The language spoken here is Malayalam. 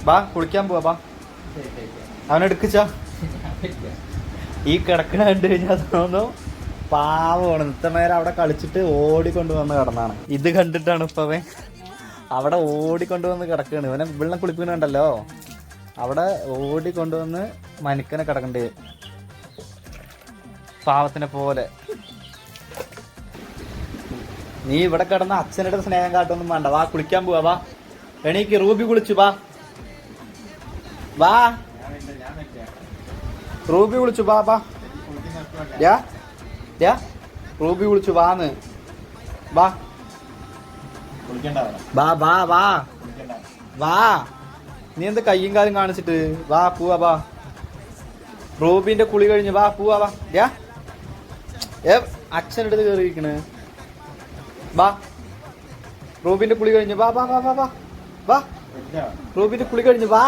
ബാ കുളിക്കാൻ പോവാ ബാ. അവനെടുക്കിച്ചാ ഈ കിടക്കണ കണ്ടു കഴിഞ്ഞാൽ തോന്നുന്നു പാവമാണ്. ഇത്ര നേരം അവിടെ കളിച്ചിട്ട് ഓടിക്കൊണ്ടുവന്ന് കിടന്നാണ്. ഇത് കണ്ടിട്ടാണ് ഇപ്പൊ അവൻ അവിടെ ഓടിക്കൊണ്ടുവന്ന് കിടക്കാണ്. ഇവനെ വെള്ളം കുളിപ്പിക്കണുണ്ടല്ലോ, അവിടെ ഓടിക്കൊണ്ടുവന്ന് മനുക്കനെ കിടക്കണ്ടേ പാവത്തിനെ പോലെ. നീ ഇവിടെ കിടന്ന അച്ഛനുടെ സ്നേഹം കാട്ടൊന്നും വേണ്ട. വാ കുളിക്കാൻ പോവാ. വാ എണീക്ക്. റൂബി കുളിച്ചു. വാ വാ റൂബി വിളിച്ചു. വാ വാ റൂബി വിളിച്ചു. വാന്ന് വാ വാ വാ വാ വാ. നീ എന്ത് കയ്യും കാലും കാണിച്ചിട്ട്? വാ പോവാ. വാ റൂബിന്റെ കുളി കഴിഞ്ഞ് വാ പോവാ. വാ അച്ഛൻ്റെ അടുത്ത് കയറിയിരിക്കണ്. വാ റൂബിന്റെ കുളി കഴിഞ്ഞ് വാ വാ വാ വാ വാ വാ റൂബിന്റെ കുളി കഴിഞ്ഞ് വാ.